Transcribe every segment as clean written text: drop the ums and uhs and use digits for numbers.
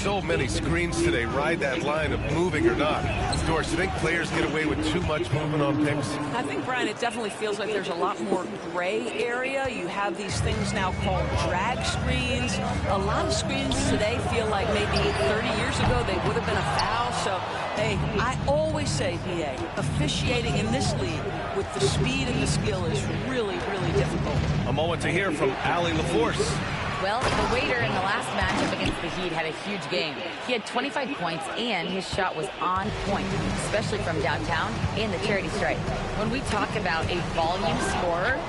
so many screens today ride that line of moving or not. Doris, you think players get away with too much movement on picks? I think, Brian, it definitely feels like there's a lot more gray area. You have these things now called drag screens. A lot of screens today feel like maybe 30 years ago they would have been a foul. So, hey, I always say, PA, officiating in this league with the speed and the skill is really, really difficult. A moment to hear from Allie LaForce. Well, the waiter in the last matchup against the Heat had a huge game. He had 25 points, and his shot was on point, especially from downtown and the charity stripe. When we talk about a volume scorer,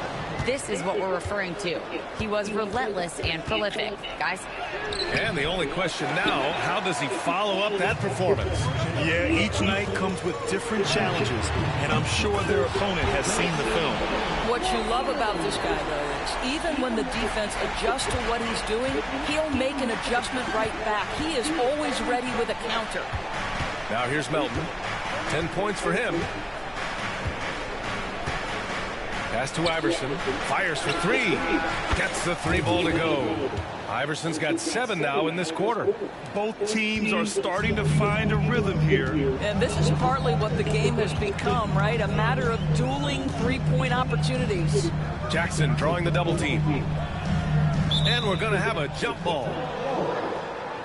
this is what we're referring to. He was relentless and prolific. Guys? And the only question now, how does he follow up that performance? Yeah, each night comes with different challenges, and I'm sure their opponent has seen the film. What you love about this guy, though, is even when the defense adjusts to what he's doing, he'll make an adjustment right back. He is always ready with a counter. Now here's Melton. 10 points for him. Pass to Iverson. Fires for three. Gets the three ball to go. Iverson's got 7 now in this quarter. Both teams are starting to find a rhythm here. And this is partly what the game has become, right? A matter of dueling three-point opportunities. Jackson drawing the double team. And we're going to have a jump ball.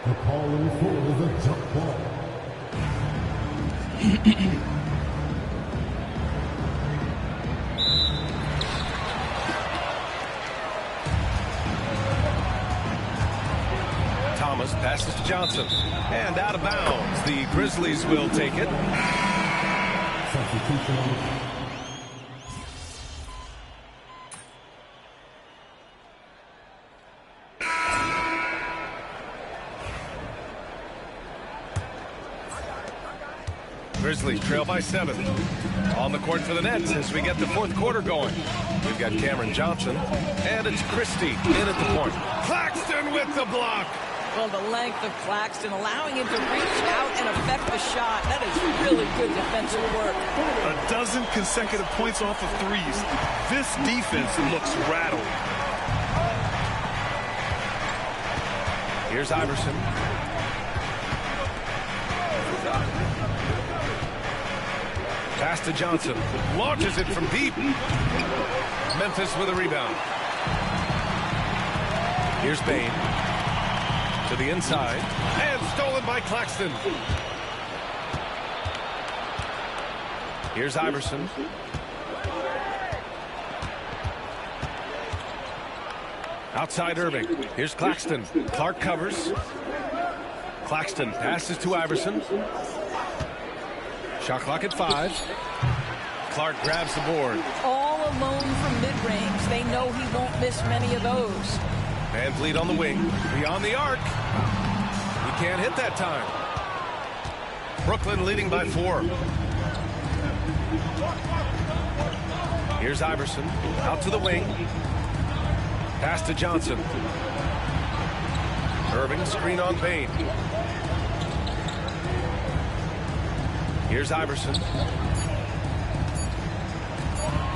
The call for the jump ball. Thomas passes to Johnson. And out of bounds. The Grizzlies will take it. Substitution on. Grizzlies trail by 7. On the court for the Nets as we get the fourth quarter going. We've got Cameron Johnson, and it's Christie in at the point. Claxton with the block. Well, the length of Claxton allowing him to reach out and affect the shot. That is really good defensive work. A dozen consecutive points off of threes. This defense looks rattled. Here's Iverson. Pass to Johnson. Launches it from deep. Memphis with a rebound. Here's Bane. To the inside. And stolen by Claxton. Here's Iverson. Outside Irving. Here's Claxton. Clark covers. Claxton passes to Iverson. Shot clock at 5. Clark grabs the board. All alone from mid-range. They know he won't miss many of those. Van Vliet on the wing. Beyond the arc. He can't hit that time. Brooklyn leading by 4. Here's Iverson. Out to the wing. Pass to Johnson. Irving screen on Bane. Here's Iverson.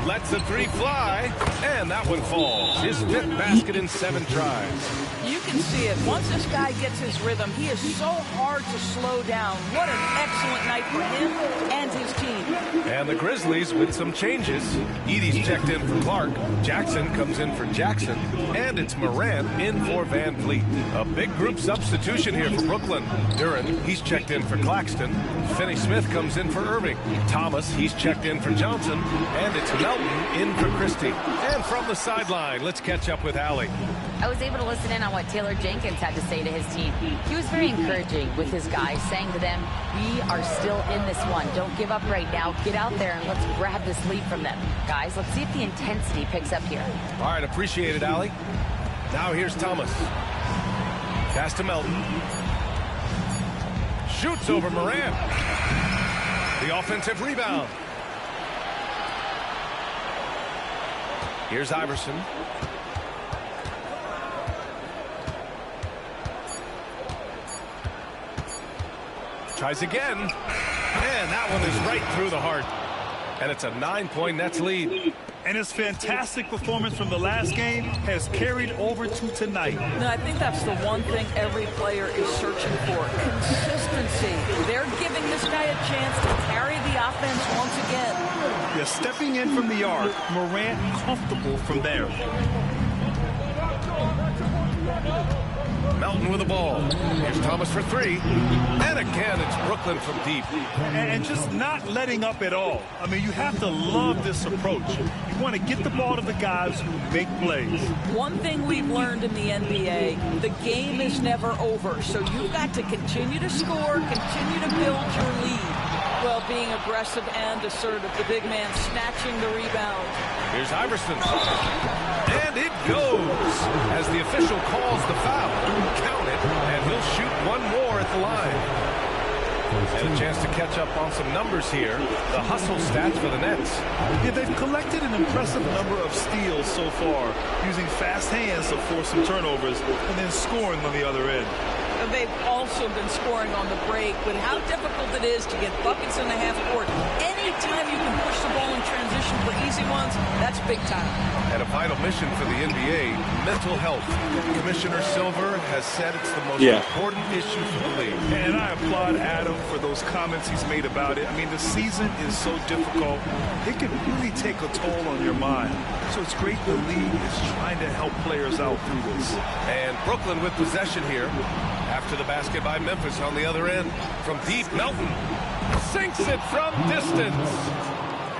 Lets the three fly, and that one falls. His 5th basket in 7 tries. You can see it. Once this guy gets his rhythm, he is so hard to slow down. What an excellent night for him and his team. And the Grizzlies with some changes. Edey's checked in for Clark. Jackson comes in for Jackson. And it's Morant in for Van Vliet. A big group substitution here for Brooklyn. Duren, he's checked in for Claxton. Finney-Smith comes in for Irving. Thomas, he's checked in for Johnson. And it's Melton in for Christie. And from the sideline, let's catch up with Allie. I was able to listen in on what Taylor Jenkins had to say to his team. He was very encouraging with his guys, saying to them, we are still in this one. Don't give up right now. Get out there and let's grab this lead from them. Guys, let's see if the intensity picks up here. All right, appreciate it, Allie. Now here's Thomas. Pass to Melton. Shoots over Morant. The offensive rebound. Here's Iverson. Tries again. And that one is right through the heart. And it's a 9-point Nets lead. And his fantastic performance from the last game has carried over to tonight. No, I think that's the one thing every player is searching for. Consistency. They're giving this guy a chance to carry the offense once again. Yeah, stepping in from the arc, Morant comfortable from there. Melton with the ball. Here's Thomas for three. And again, it's Brooklyn from deep. And just not letting up at all. I mean, you have to love this approach. You want to get the ball to the guys who make plays. One thing we've learned in the NBA, the game is never over. So you've got to continue to score, continue to build your lead. Well, being aggressive and assertive. The big man snatching the rebound. Here's Iverson. And it goes as the official calls the foul. Count it, and he'll shoot one more at the line. And a chance to catch up on some numbers here. The hustle stats for the Nets. Yeah, they've collected an impressive number of steals so far, using fast hands to force some turnovers and then scoring on the other end. They've also been scoring on the break, with how difficult it is to get buckets in the half court. Anytime you can push the ball in transition for easy ones, that's big time. And a vital mission for the NBA, mental health. Commissioner Silver has said it's the most important issue for the league. And I applaud Adam for those comments he's made about it. I mean, the season is so difficult. It can really take a toll on your mind. So it's great the league is trying to help players out through this. And Brooklyn with possession here. After the basket by Memphis on the other end. From deep, Melton sinks it from distance.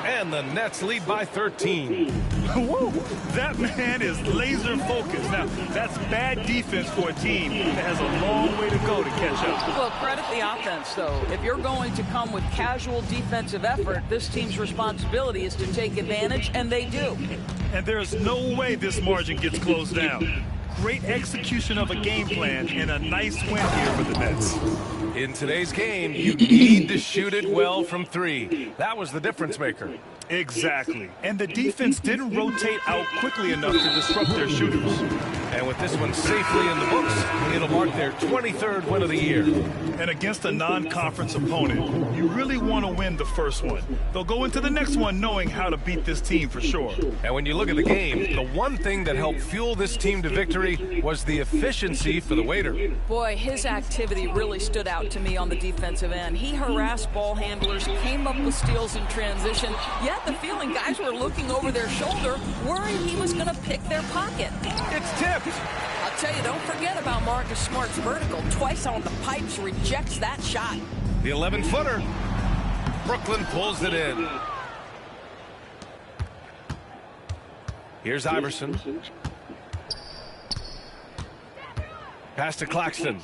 And the Nets lead by 13. Whoa, that man is laser focused. Now, that's bad defense for a team that has a long way to go to catch up. Well, credit the offense, though. If you're going to come with casual defensive effort, this team's responsibility is to take advantage, and they do. And there's no way this margin gets closed down. Great execution of a game plan and a nice win here for the Nets. In today's game, you need to shoot it well from three. That was the difference maker. Exactly. And the defense didn't rotate out quickly enough to disrupt their shooters. And with this one safely in the books, it'll mark their 23rd win of the year. And against a non-conference opponent, you really want to win the first one. They'll go into the next one knowing how to beat this team for sure. And when you look at the game, the one thing that helped fuel this team to victory was the efficiency for the waiter. Boy, his activity really stood out to me on the defensive end. He harassed ball handlers, came up with steals in transition, yet the feeling guys were looking over their shoulder, worried he was going to pick their pocket. It's tipped. I'll tell you, don't forget about Marcus Smart's vertical. Twice on the pipes, rejects that shot. The 11-footer. Brooklyn pulls it in. Here's Iverson. Pass to Claxton.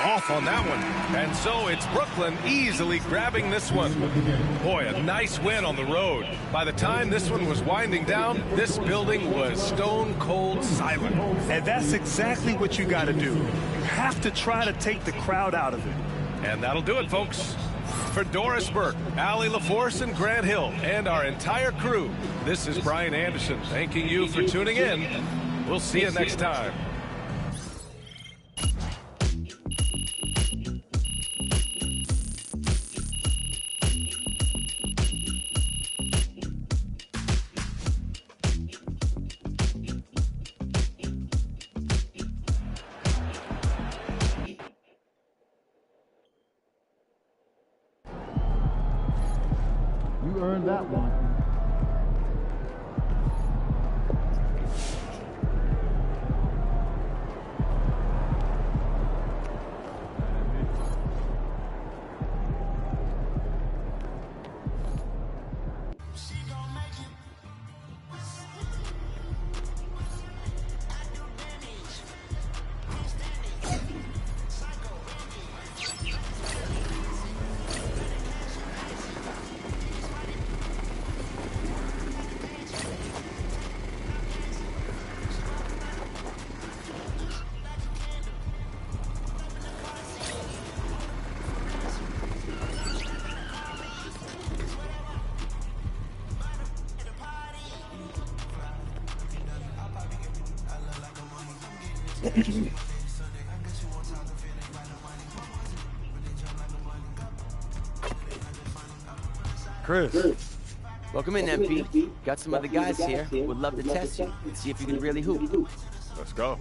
Off on that one. And so it's Brooklyn easily grabbing this one. Boy, a nice win on the road. By the time this one was winding down, this building was stone cold silent. And that's exactly what you got to do. You have to try to take the crowd out of it. And that'll do it, folks. For Doris Burke, Allie LaForce, and Grant Hill, and our entire crew, this is Brian Anderson thanking you for tuning in. We'll see you next time. You earned that one. Chris. Welcome in, MP. Got some other guys here. Would love to test you and see if you can really hoop. Let's go.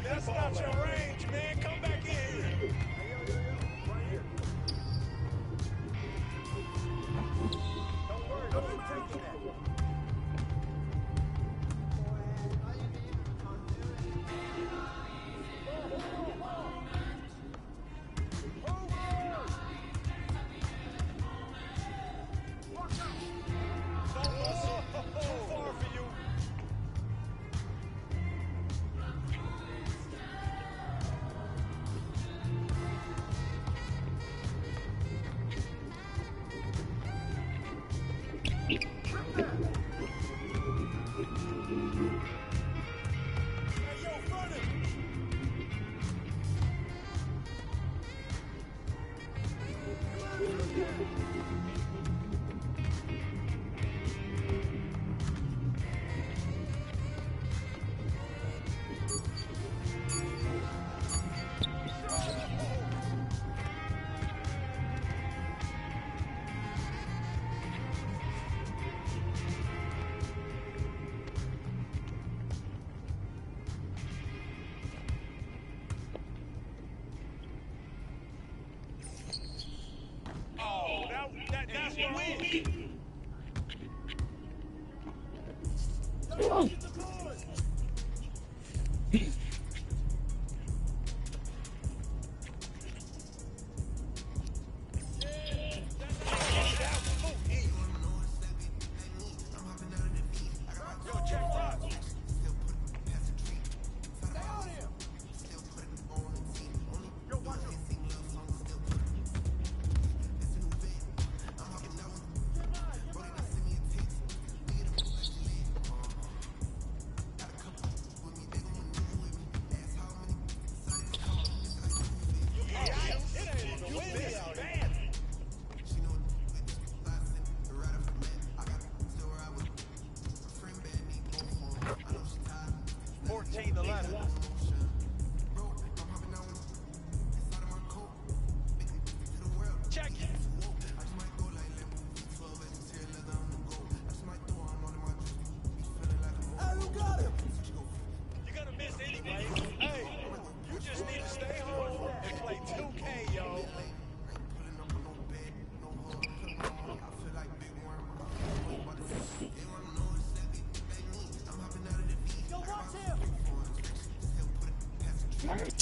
That's not your range, man. Come back in here. Don't worry, don't take that. That's the win.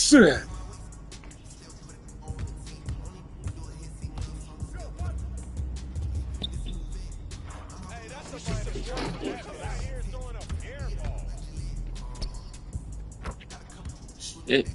Shit. Shit.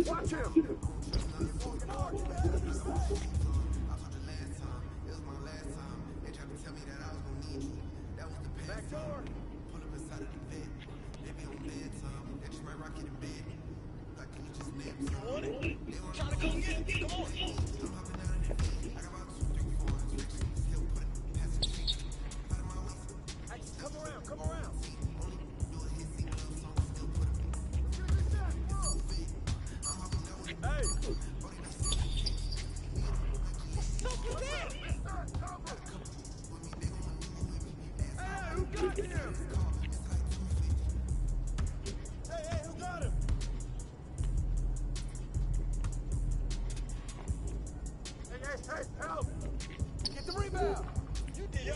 Watch him! Back door! You want it? Trying to come get it. Come on. Hey, come around, come around. Hey! What the fuck is that? Hey, who got him? Hey, who got him? Hey, help! Get the rebound! You did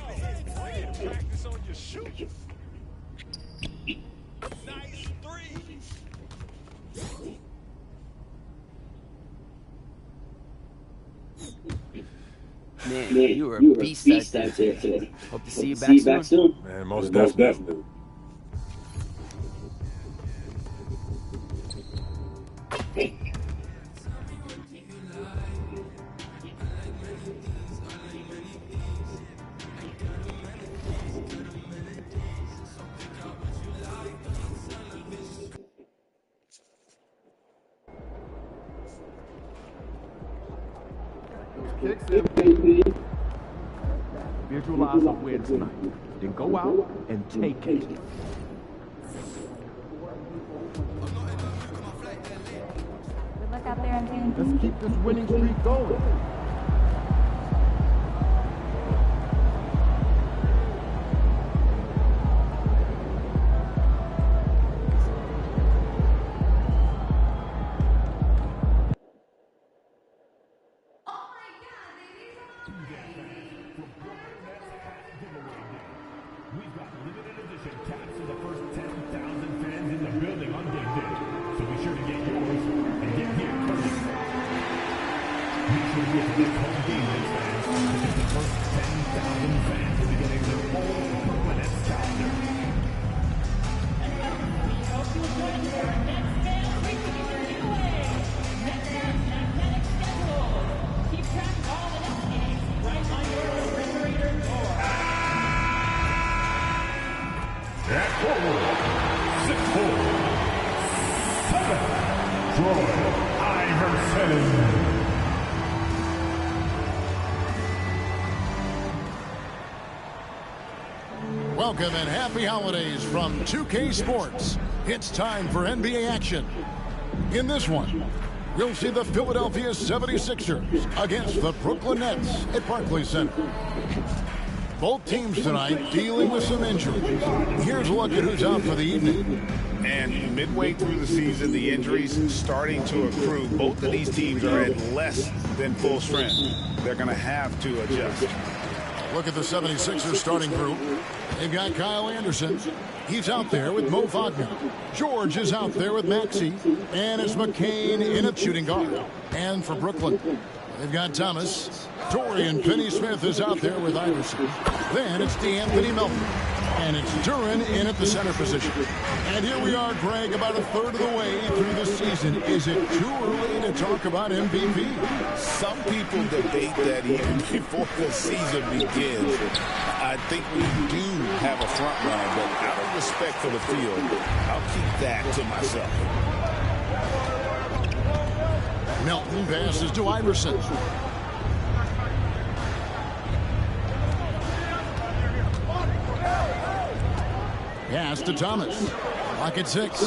practice on your shoot. Nice three. Man, you were a beast out there today. Hope to see you back soon. Man, most definitely. Visualize a win tonight. Then go out and take it. Good luck out there on team. Let's keep this winning streak going. We've got limited edition caps for the first 10,000 fans in the building on game day. So be sure to get yours and get here first. Make sure you get the next home game day fans to get the first 10,000 fans to be getting their own Brooklyn Nets calendar. We hope you enjoy our next fan preview giveaway. Nets have an athletic schedule. Keep track of all the Nets games right on your refrigerator door. At forward, 6'4", 7", Troy Iverson. Welcome and happy holidays from 2K Sports. It's time for NBA action. In this one, we'll see the Philadelphia 76ers against the Brooklyn Nets at Barclays Center. Both teams tonight dealing with some injuries. Here's a look at who's out for the evening. And midway through the season, the injuries starting to accrue. Both of these teams are at less than full strength. They're going to have to adjust. Look at the 76ers starting group. They've got Kyle Anderson. He's out there with Mo Wagner. George is out there with Maxey. And it's McCain in at shooting guard. And for Brooklyn, they've got Thomas. Dorian Finney-Smith is out there with Iverson. Then it's DeAnthony Melton. And it's Duren in at the center position. And here we are, Greg, about a third of the way through the season. Is it too early to talk about MVP? Some people debate that even before the season begins. I think we do have a front line, but out of respect for the field, I'll keep that to myself. Melton passes to Iverson. Pass to Thomas. Clock at 6.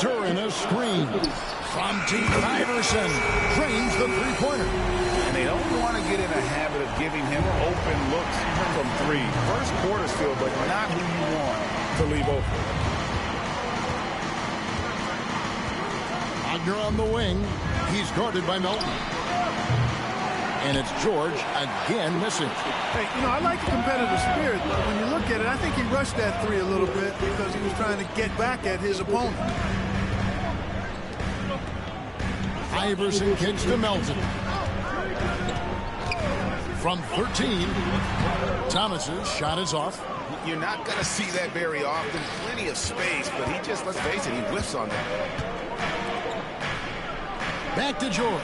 Duran a screen. From Team Iverson. Drains the three-pointer. And they don't want to get in a habit of giving him open looks from 3. First quarter's field, but not who you want to leave open. Wagner on the wing. He's guarded by Melton. And it's George again missing. Hey, you know, I like the competitive spirit, but when you look at it, I think he rushed that 3 a little bit because he was trying to get back at his opponent. Iverson kicks to Melton. From 13, Thomas's shot is off. You're not going to see that very often. Plenty of space, but he just, let's face it, he whiffs on that. Back to George.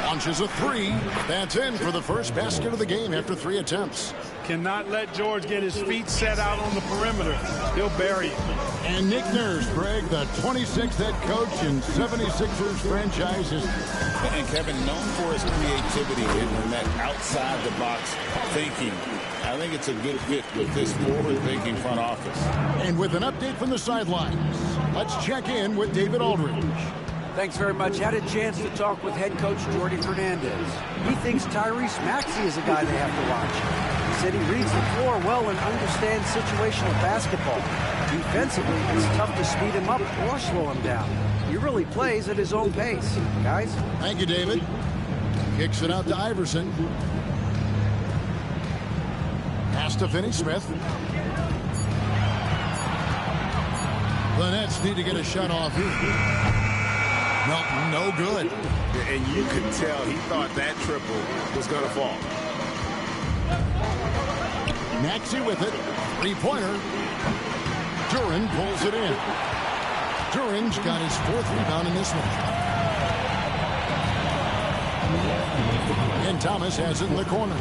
Launches a 3. That's in for the first basket of the game after 3 attempts. Cannot let George get his feet set out on the perimeter. He'll bury it. And Nick Nurse, Greg, the 26th head coach in 76ers franchises. And Kevin, known for his creativity and that outside-the-box thinking. I think it's a good fit with this forward-thinking front office. And with an update from the sidelines, let's check in with David Aldridge. Thanks very much. Had a chance to talk with head coach Jordi Fernandez. He thinks Tyrese Maxey is a guy they have to watch. He said he reads the floor well and understands situational basketball. Defensively, it's tough to speed him up or slow him down. He really plays at his own pace. Guys? Thank you, David. Kicks it out to Iverson. Pass to Finney-Smith. The Nets need to get a shot off here. Melton, no good. And you could tell he thought that triple was going to fall. Maxey with it. Three-pointer. Duran pulls it in. Duran's got his 4th rebound in this one. And Thomas has it in the corner.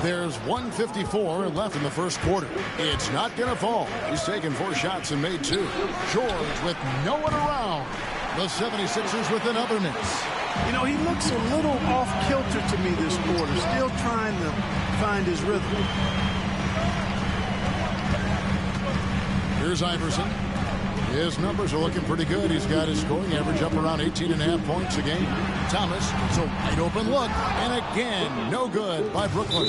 There's 1:54 left in the first quarter. It's not going to fall. He's taken 4 shots and made 2. George with no one around. The 76ers with another miss. You know, he looks a little off-kilter to me this quarter. Still trying to find his rhythm. Here's Iverson. His numbers are looking pretty good. He's got his scoring average up around 18.5 points a game. Thomas, it's a wide open look. And again, no good by Brooklyn.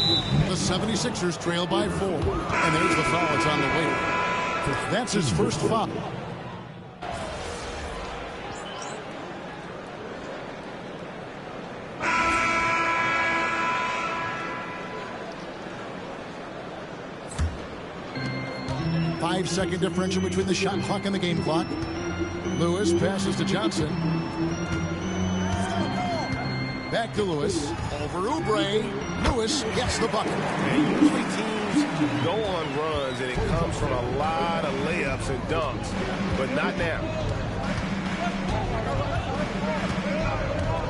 The 76ers trail by 4. And there's the foul. It's on the way. That's his first foul. Five-second differential between the shot clock and the game clock. Lewis passes to Johnson. Back to Lewis. Over Oubre. Lewis gets the bucket. And usually teams go on runs, and it comes from a lot of layups and dunks, but not now.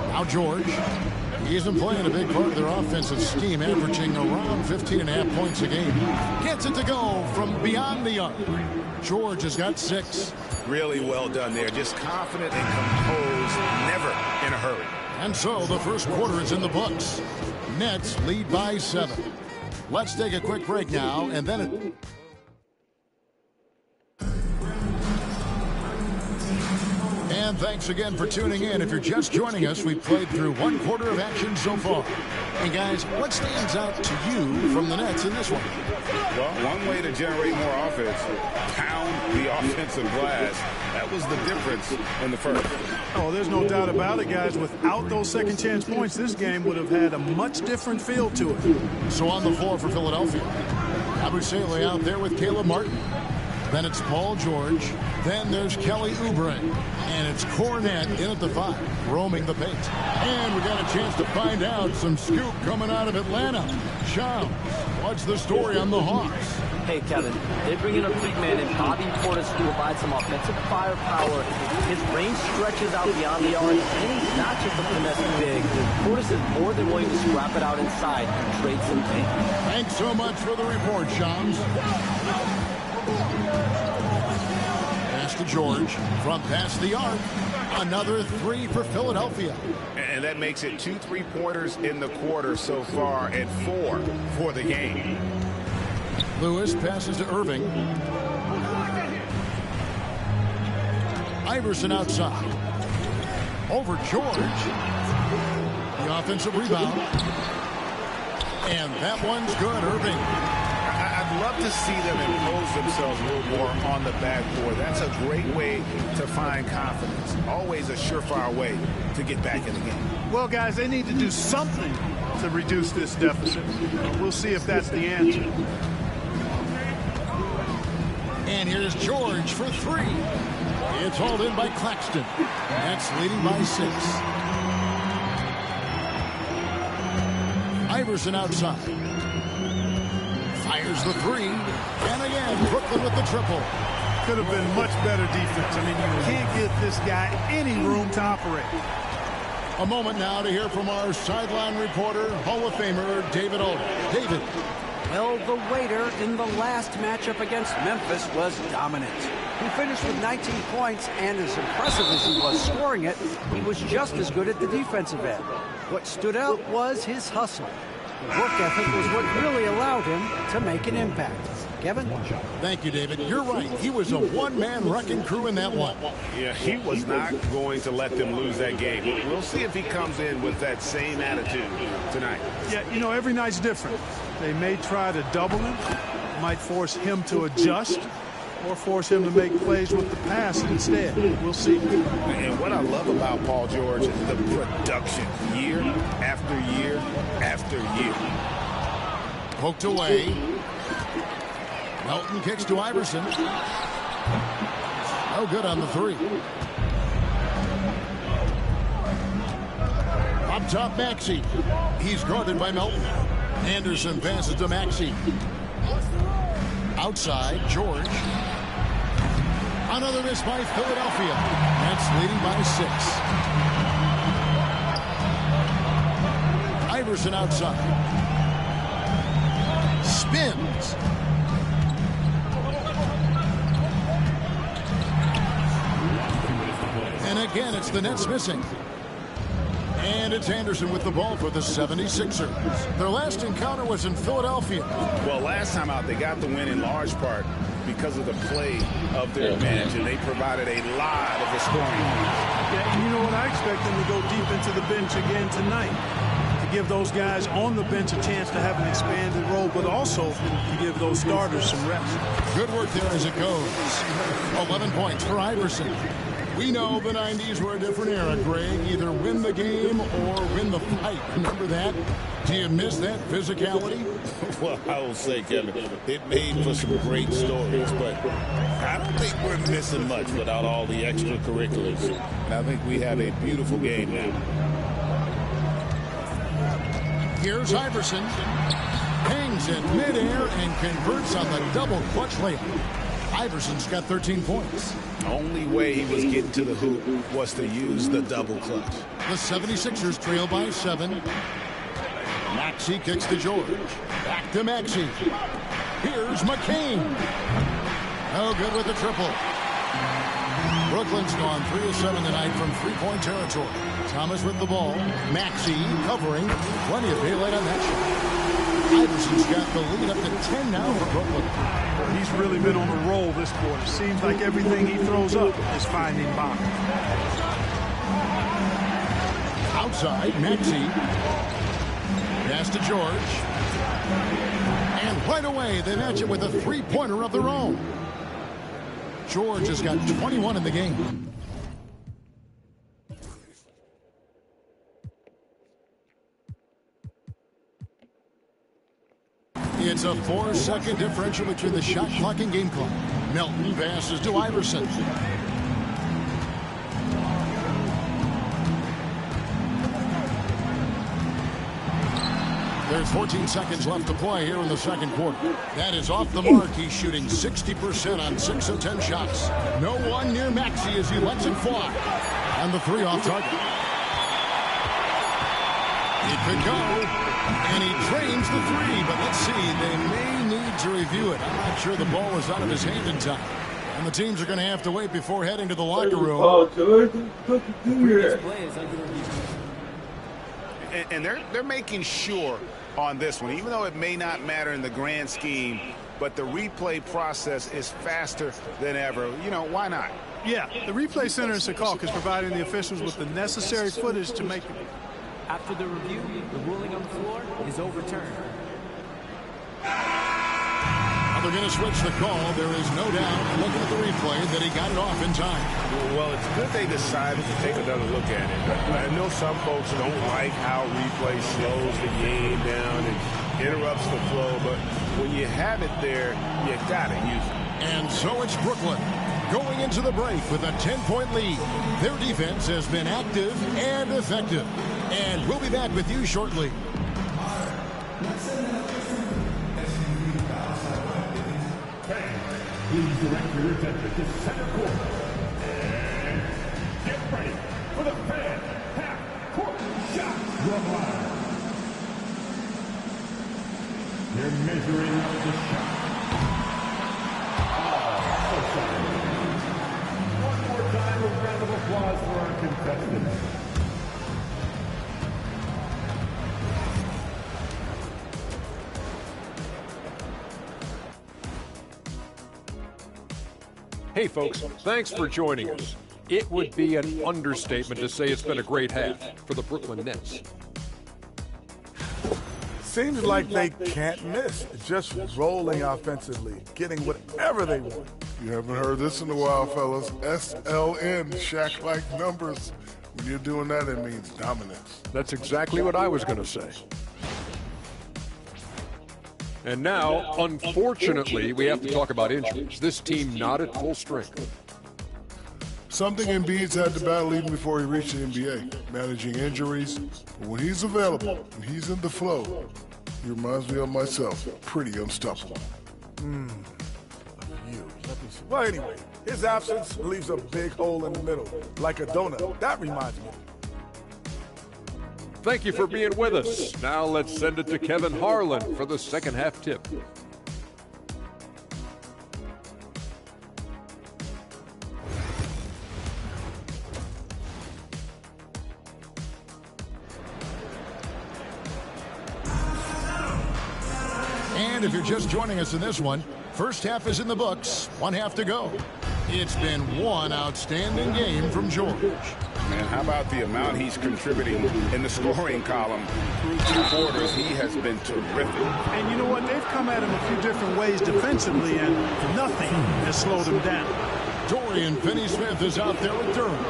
Now George. He isn't playing a big part of their offensive scheme, averaging around 15.5 points a game. Gets it to go from beyond the arc. George has got 6. Really well done there. Just confident and composed, never in a hurry. And so the first quarter is in the books. Nets lead by 7. Let's take a quick break now, and then And thanks again for tuning in. If you're just joining us, we've played through 1 quarter of action so far. And guys, what stands out to you from the Nets in this one? Well, one way to generate more offense, pound the offensive glass. That was the difference in the first. Oh, there's no doubt about it, guys. Without those second chance points, this game would have had a much different feel to it. So on the floor for Philadelphia, Abusele out there with Caleb Martin. Then it's Paul George. Then there's Kelly Oubre. And it's Cornette in at the 5, roaming the paint. And we got a chance to find out some scoop coming out of Atlanta. Shams, what's the story on the Hawks? Hey, Kevin, they bring in a big man in Bobby Portis to provide some offensive firepower. His range stretches out beyond the arc, and he's not just a finesse big. Portis is more than willing to scrap it out inside and trade some paint. Thanks so much for the report, Shams. Pass to George from past the arc. Another 3 for Philadelphia. And that makes it 2 3-pointers in the quarter so far and 4 for the game. Lewis passes to Irving. Iverson outside. Over George. The offensive rebound. And that one's good, Irving. I'd love to see them impose themselves a little more on the backboard. That's a great way to find confidence. Always a surefire way to get back in the game. Well, guys, they need to do something to reduce this deficit. We'll see if that's the answer. And here's George for 3. It's hauled in by Claxton. That's leading by 6. Iverson outside. Fires the 3. And again, Brooklyn with the triple. Could have been much better defense. I mean, you can't give this guy any room to operate. A moment now to hear from our sideline reporter, Hall of Famer David Aldridge. David. Well, the waiter in the last matchup against Memphis was dominant. He finished with 19 points, and as impressive as he was scoring it, he was just as good at the defensive end. What stood out was his hustle. The work ethic was what really allowed him to make an impact. Kevin? Thank you, David. You're right. He was a one-man wrecking crew in that one. Yeah, he was not going to let them lose that game. We'll see if he comes in with that same attitude tonight. Yeah, you know, every night's different. They may try to double him, might force him to adjust, or force him to make plays with the pass instead. We'll see. And what I love about Paul George is the production year after year after year. Poked away. Melton kicks to Iverson. No good on the 3. Up top, Maxey. He's guarded by Melton. Anderson passes to Maxey. Outside, George. Another miss by Philadelphia. That's leading by 6. Iverson outside. Spins. And again, it's the Nets missing. And it's Anderson with the ball for the 76ers. Their last encounter was in Philadelphia. Well, last time out, they got the win in large part because of the play of their advantage, and they provided a lot of the scoring. Yeah, and you know what? I expect them to go deep into the bench again tonight to give those guys on the bench a chance to have an expanded role, but also to give those starters some rest. Good work there as it goes. 11 points for Iverson. We know the 90s were a different era, Greg. Either win the game or win the fight. Remember that? Do you miss that physicality? Well, I will say, Kevin, it made for some great stories, but I don't think we're missing much without all the extracurriculars. And I think we have a beautiful game now. Here's Iverson. Hangs in midair and converts on the double clutch layup. Iverson's got 13 points. Only way he was getting to the hoop was to use the double clutch. The 76ers trail by 7. Maxey kicks to George. Back to Maxey. Here's McCain. No good with the triple. Brooklyn's gone 3 of 7 tonight from three-point territory. Thomas with the ball. Maxey covering. Plenty of daylight on that shot. Iverson's got the lead up to 10 now for Brooklyn. He's really been on a roll this quarter. Seems like everything he throws up is finding bottom. Outside, Maxey. Pass to George. And right away, they match it with a three-pointer of their own. George has got 21 in the game. It's a 4-second differential between the shot clock and game clock. Melton passes to Iverson. There's 14 seconds left to play here in the second quarter. That is off the mark. He's shooting 60% on 6 of 10 shots. No one near Maxey as he lets it fly. And the 3 off target. It could go. And he trains the 3, but let's see. They may need to review it. I'm not sure the ball was out of his hand in time. And the teams are going to have to wait before heading to the locker room. And they're making sure on this one, even though it may not matter in the grand scheme, but the replay process is faster than ever. You know, why not? Yeah, the replay center in Secaucus is providing the officials with the necessary footage to make it. After the review, the ruling on the floor is overturned. They're going to switch the call. There is no doubt, looking at the replay, that he got it off in time. Well, it's good they decided to take another look at it. I know some folks don't like how replay slows the game down and interrupts the flow, but when you have it there, you got to use it. And so it's Brooklyn going into the break with a 10-point lead. Their defense has been active and effective. And we'll be back with you shortly. Please direct your attention to center court. And get ready for the fan half-court shot drum line. They're measuring up the shot. One more time, a round of applause for our contestants. Hey folks, thanks for joining us. It would be an understatement to say it's been a great half for the Brooklyn Nets. Seems like they can't miss. Just rolling offensively, getting whatever they want. You haven't heard this in a while, fellas. SLN, Shaq-like numbers. When you're doing that, it means dominance. That's exactly what I was going to say. And now, unfortunately, we have to talk about injuries. This team not at full strength. Something Embiid's had to battle even before he reached the NBA, managing injuries. But when he's available and he's in the flow, he reminds me of myself, pretty unstoppable. Well, anyway, his absence leaves a big hole in the middle, like a donut. That reminds me. Thank you for being with us. Now let's send it to Kevin Harlan for the second half tip. And if you're just joining us in this one, first half is in the books, one half to go. It's been one outstanding game from George. Man, how about the amount he's contributing in the scoring column through 2 quarters? He has been terrific. And you know what? They've come at him a few different ways defensively, and nothing has slowed him down. Dorian Finney-Smith is out there with Durham.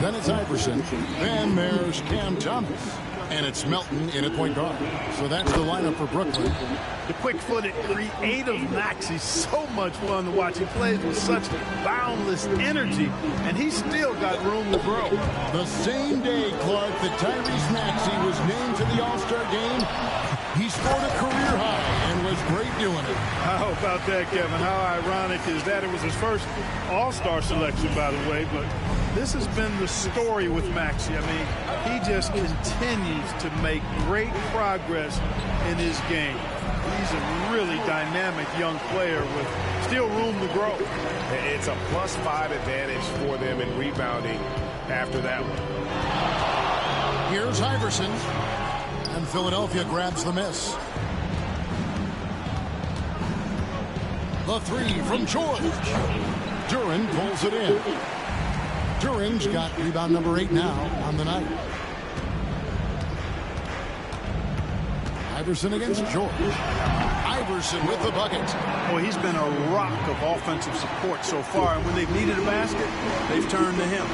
Then it's Iverson. Then there's Cam Thomas. And it's Melton in at point guard. So that's the lineup for Brooklyn. The quick-footed, creative Maxey's so much fun to watch. He plays with such boundless energy, and he's still got room to grow. The same day, Clark, that Tyrese Maxey was named to the All-Star game, he scored a career high and was great doing it. How about that, Kevin? How ironic is that? It was his first All-Star selection, by the way, but this has been the story with Maxey. I mean, he just continues to make great progress in his game. He's a really dynamic young player with still room to grow. It's a +5 advantage for them in rebounding after that one. Here's Iverson. And Philadelphia grabs the miss. The three from George. Duren pulls it in. Duren's got rebound number 8 now on the night. Iverson against George. Iverson with the bucket. Boy, he's been a rock of offensive support so far, and when they've needed a basket, they've turned to him.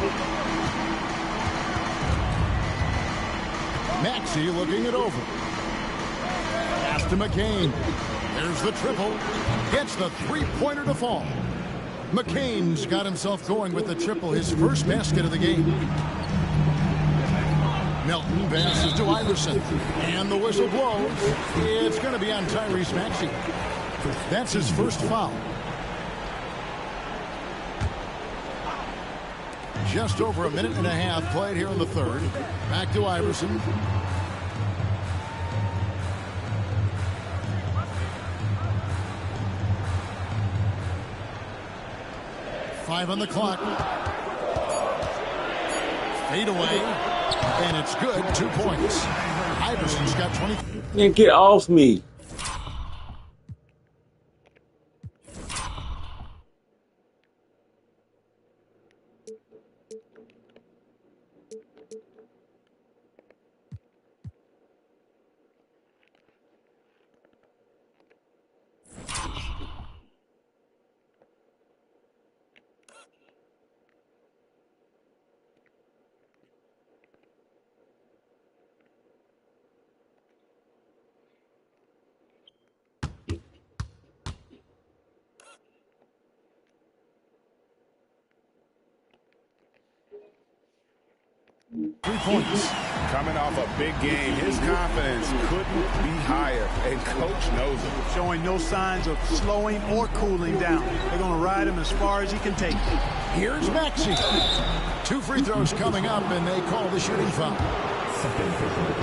Maxey looking it over. Pass to McCain. There's the triple. Gets the three-pointer to fall. McCain's got himself going with the triple, his first basket of the game. Melton passes to Iverson. And the whistle blows. It's going to be on Tyrese Maxey. That's his first foul. Just over a minute and a half played here in the third. Back to Iverson. 5 on the clock. Fade away. And it's good. 2 points. Iverson's got 20. Man, get off me. Points. Coming off a big game, his confidence couldn't be higher, and Coach knows it. Showing no signs of slowing or cooling down. They're going to ride him as far as he can take. Here's Maxey. 2 free throws coming up, and they call the shooting foul.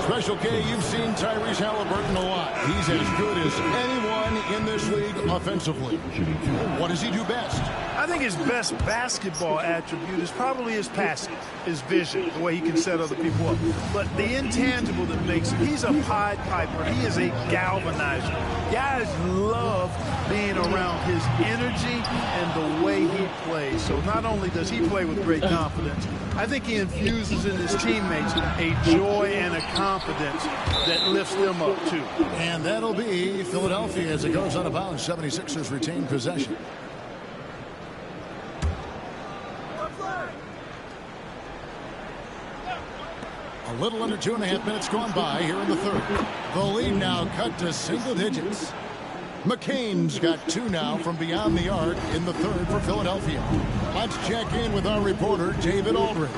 Special K, you've seen Tyrese Halliburton a lot. He's as good as anyone in this league offensively. What does he do best? I think his best basketball attribute is probably his passing, his vision, the way he can set other people up. But the intangible that makes him, he's a Pied Piper. He is a galvanizer. Guys love being around his energy and the way he plays. So not only does he play with great confidence, I think he infuses in his teammates a joy and a confidence that lifts them up too. And that'll be Philadelphia as it goes out of bounds. 76ers retain possession. A little under 2.5 minutes gone by here in the third. The lead now cut to single digits. McCain's got 2 now from beyond the arc in the third for Philadelphia. Let's check in with our reporter, David Aldridge.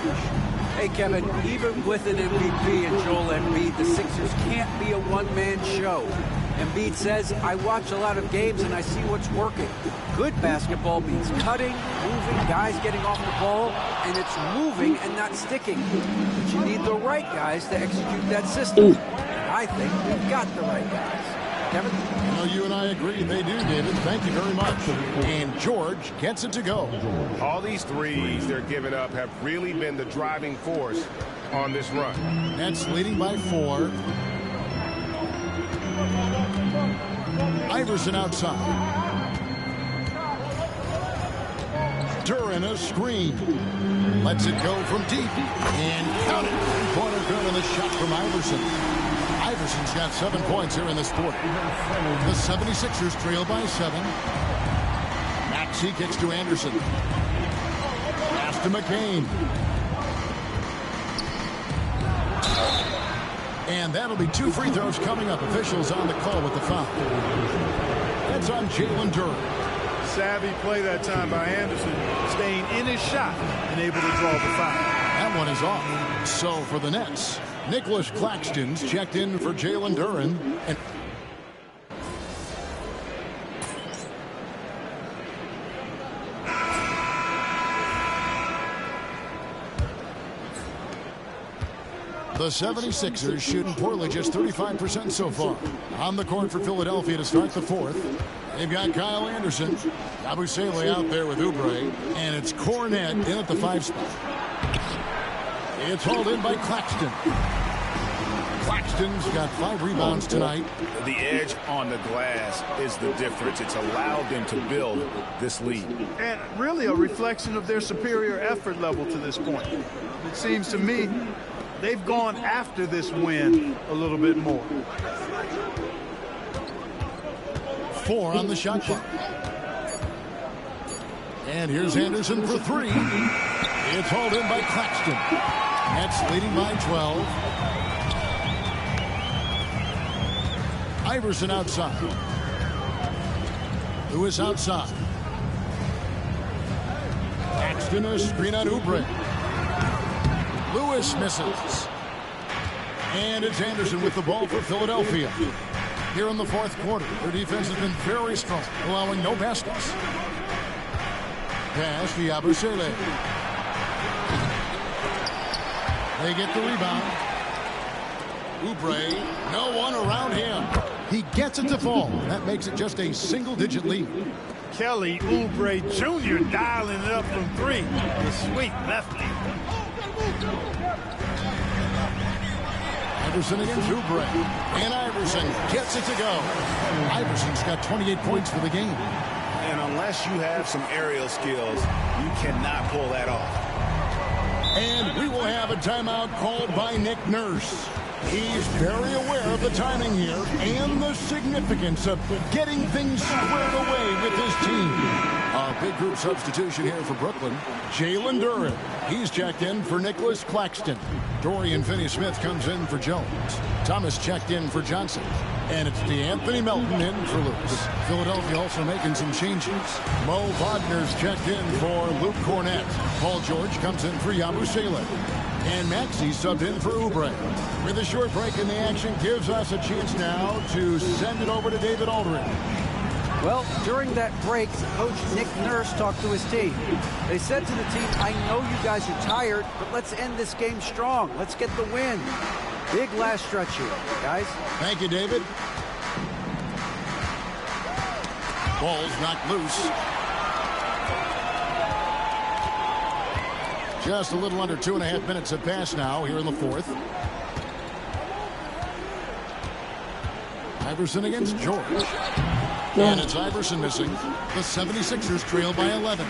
Hey, Kevin, even with an MVP and Joel Embiid, the Sixers can't be a one-man show. Embiid says, I watch a lot of games and I see what's working. Good basketball means cutting, moving, guys getting off the ball, and it's moving and not sticking. But you need the right guys to execute that system. And I think we've got the right guys. Kevin? Well, you and I agree they do, David. Thank you very much. And George gets it to go. All these threes they're giving up have really been the driving force on this run. Nets leading by 4. Iverson outside. Duran a screen. Lets it go from deep. And count it. 3-pointer good on the shot from Iverson. Iverson's got 7 points here in this quarter. The 76ers trail by 7. Maxey kicks to Anderson. Pass to McCain. And that'll be 2 free throws coming up. Officials on the call with the foul. That's on Jalen Duran. Savvy play that time by Anderson, staying in his shot and able to draw the foul. That one is off. So for the Nets, Nicholas Claxton's checked in for Jalen Duran. And the 76ers shooting poorly, just 35% so far. On the court for Philadelphia to start the fourth. They've got Kyle Anderson. Abusele out there with Oubre. And it's Cornette in at the 5 spot. It's hauled in by Claxton. Claxton's got 5 rebounds tonight. The edge on the glass is the difference. It's allowed them to build this lead. And really a reflection of their superior effort level to this point. It seems to me they've gone after this win a little bit more. 4 on the shot clock. And here's Anderson for 3. It's hauled in by Claxton. Nets leading by 12. Iverson outside. Lewis outside. Claxton a screen on Oubre. Lewis misses. And it's Anderson with the ball for Philadelphia. Here in the fourth quarter, their defense has been very strong, allowing no baskets. Pass to Abusele. They get the rebound. Oubre, no one around him. He gets it to fall. That makes it just a single-digit lead. Kelly Oubre Jr. dialing it up from 3. The sweet lefty. Iverson against Oubre. And Iverson gets it to go. Iverson's got 28 points for the game. And unless you have some aerial skills, you cannot pull that off. And we will have a timeout called by Nick Nurse. He's very aware of the timing here and the significance of getting things squared away with his team. A big group substitution here for Brooklyn. Jalen Duren. He's checked in for Nicholas Claxton. Dorian Finney-Smith comes in for Jones. Thomas checked in for Johnson. And it's DeAnthony Melton in for Lewis. Philadelphia also making some changes. Mo Wagner's checked in for Luke Cornett. Paul George comes in for Yabusele. And Maxey subbed in for Oubre. With a short break in the action, gives us a chance now to send it over to David Aldridge. Well, during that break, Coach Nick Nurse talked to his team. They said to the team, I know you guys are tired, but let's end this game strong. Let's get the win. Big last stretch here, guys. Thank you, David. Ball's knocked loose. Just a little under 2.5 minutes have passed now here in the fourth. Iverson against George. And it's Iverson missing. The 76ers trail by 11.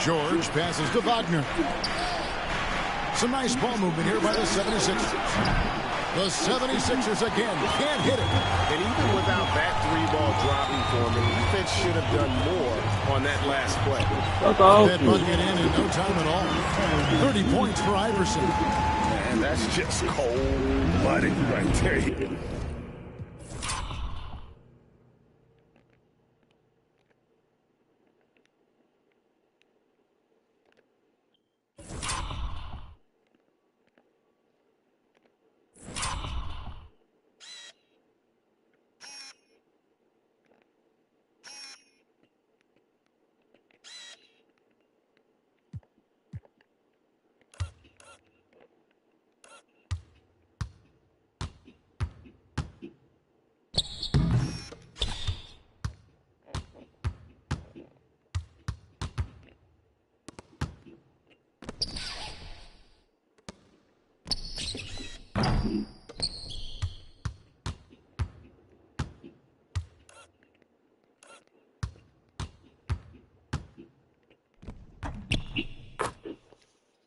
George passes to Wagner. Some nice ball movement here by the 76ers. The 76ers again can't hit it. And even without that 3-ball dropping for me, the defense should have done more on that last play. That bucket in no time at all. 30 points for Iverson. And that's just cold-blooded right there.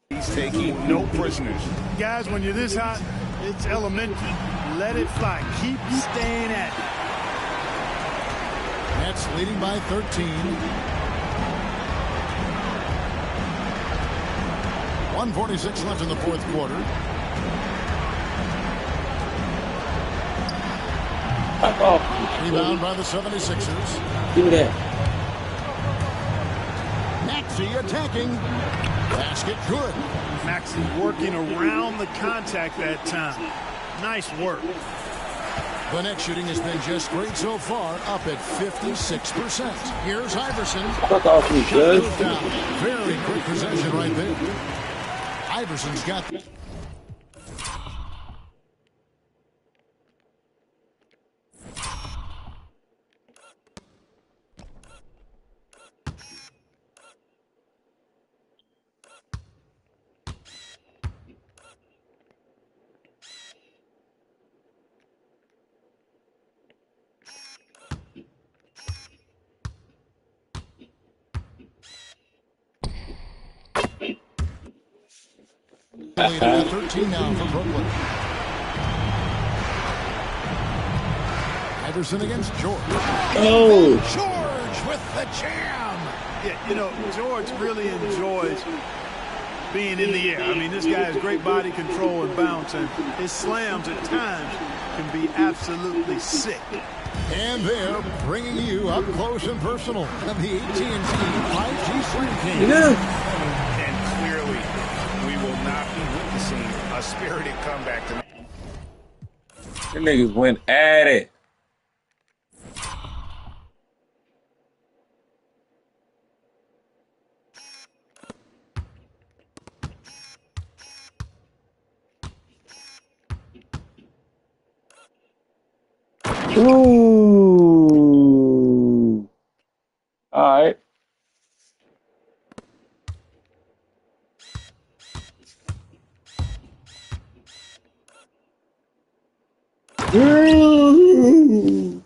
He's taking no prisoners. Guys, when you're this hot, it's elementary. Let it fly. Keep staying at it. Nets leading by 13. 1:46 left in the fourth quarter. Rebound by the 76ers. Do that. Maxey attacking. Basket good. Maxey working around the contact that time. Nice work. The net shooting has been just great so far, up at 56%. Here's Iverson. Fuck off, you judge. Very quick possession right there. Iverson's got... Lead at 13 now for Brooklyn. Iverson against George. Oh! George with the jam! Yeah, you know, George really enjoys being in the air. I mean, this guy has great body control and bounce, and his slams at times can be absolutely sick. And they're bringing you up close and personal of the AT&T 5G Slam King. Yeah. A spirited comeback tonight. The niggas went at it. Ooh. All right. Ooh.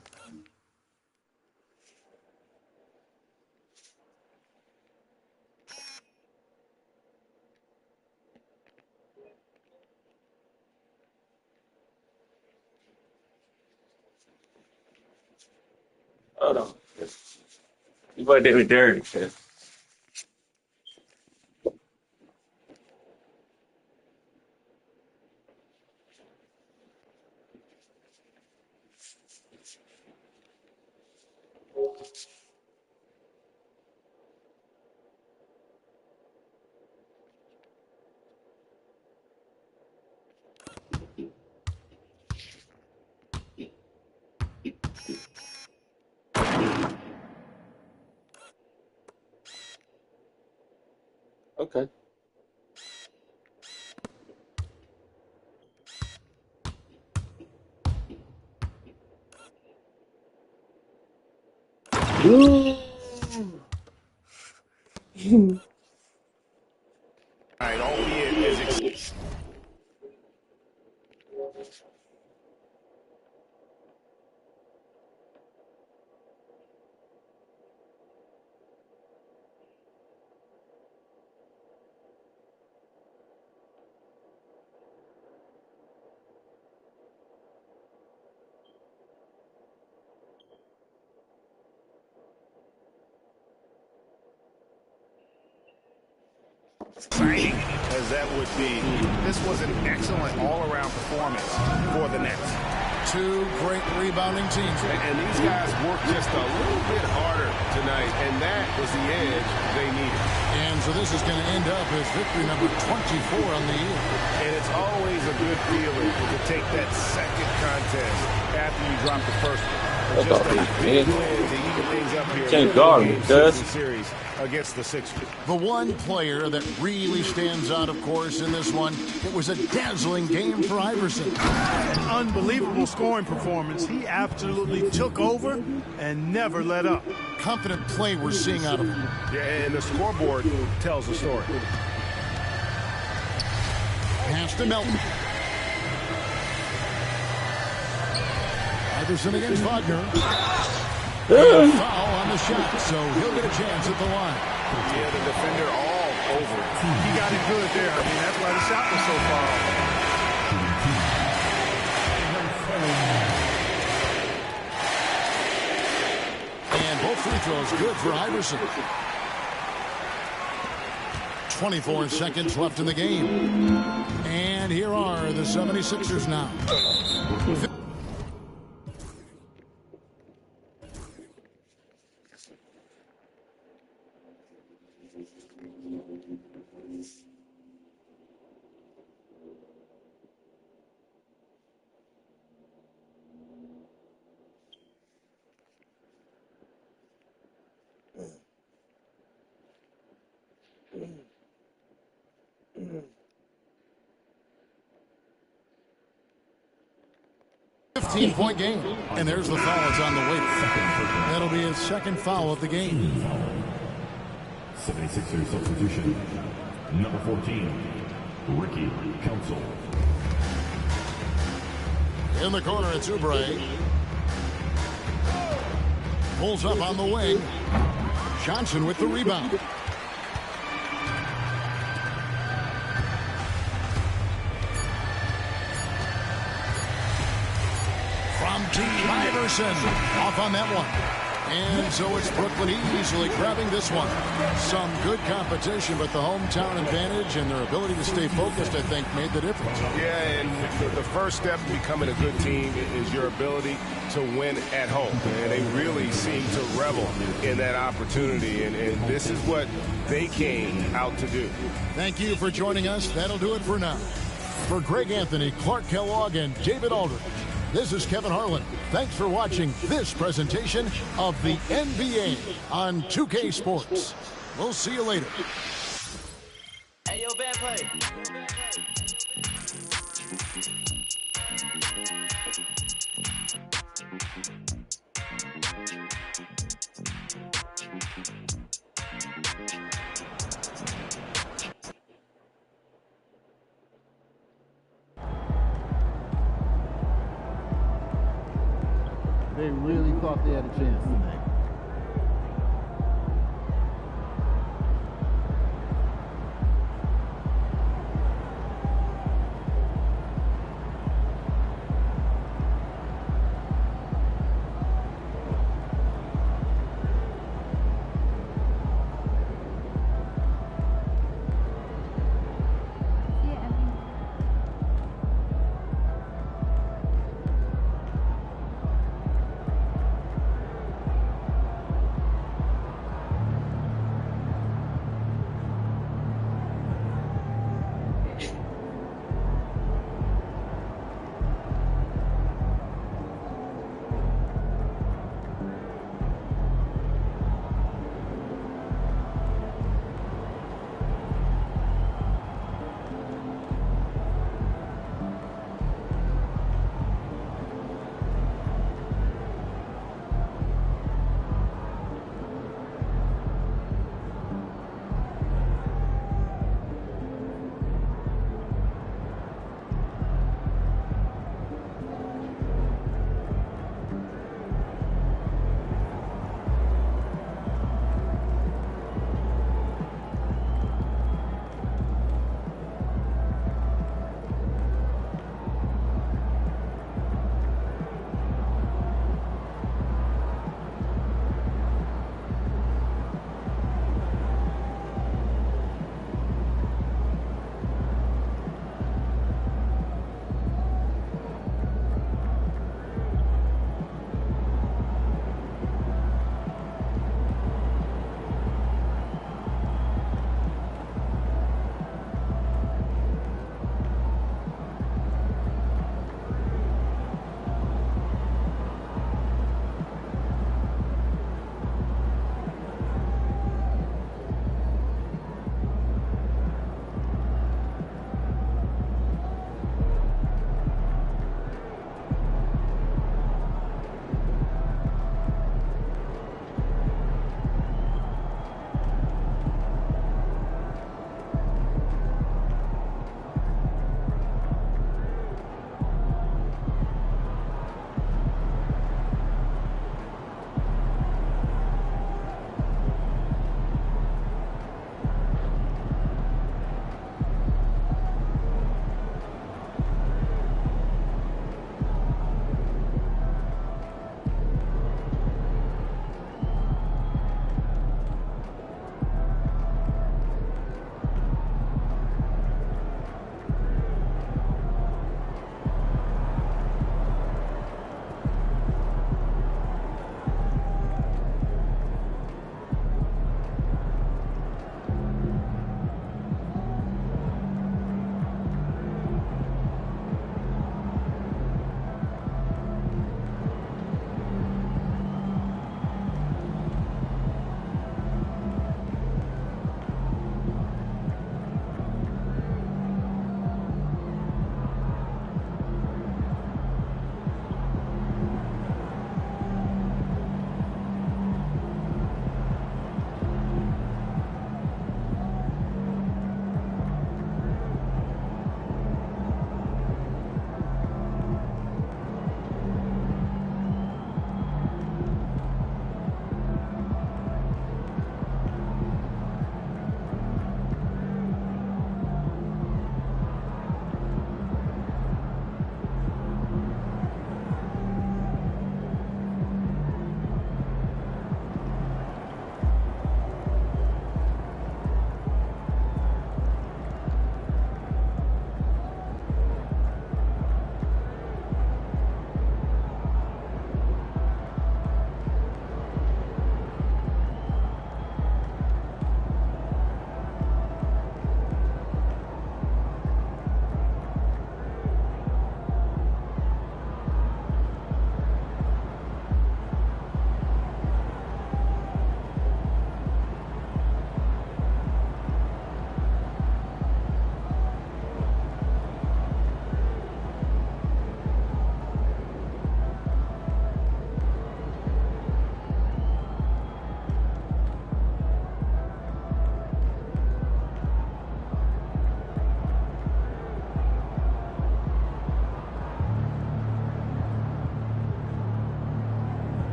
Hold on. You boy did me dirty, kid. Okay. Ooh. All right, albeit as exciting as that would be, this was an excellent all-around performance for the Nets. Two great rebounding teams. And these guys worked just a little bit harder tonight, and that was the edge they needed. And so this is going to end up as victory number 24 on the year. And it's always a good feeling to take that second contest after you drop the first one. Just a big win to even things up here. Can't guard me, cuz. Series against the Sixers. The one player that really stands out, of course, in this one, it was a dazzling game for Iverson. An unbelievable scoring performance. He absolutely took over and never let up. Confident play we're seeing out of him. Yeah, and the scoreboard tells the story. Pass to Melton. Iverson against Wagner. And a foul on the shot, so he'll get a chance at the line. Yeah, the defender all over it. He got it good there. I mean, that's why the shot was so far off. And both free throws good for Iverson. 24 seconds left in the game. And here are the 76ers now. Point game. And there's the foul. It's on the way. That'll be his second foul of the game. 76ers substitution. Number 14, Ricky Council. In the corner, it's Oubre. Pulls up on the wing. Johnson with the rebound. From Iverson. Off on that one. And so it's Brooklyn easily grabbing this one. Some good competition, but the hometown advantage and their ability to stay focused, I think, made the difference. Yeah, and the first step to becoming a good team is your ability to win at home. And they really seem to revel in that opportunity, and this is what they came out to do. Thank you for joining us. That'll do it for now. For Greg Anthony, Clark Kellogg, and David Aldridge, this is Kevin Harlan. Thanks for watching this presentation of the NBA on 2K Sports. We'll see you later. Hey, yo, bad play. They really thought they had a chance tonight.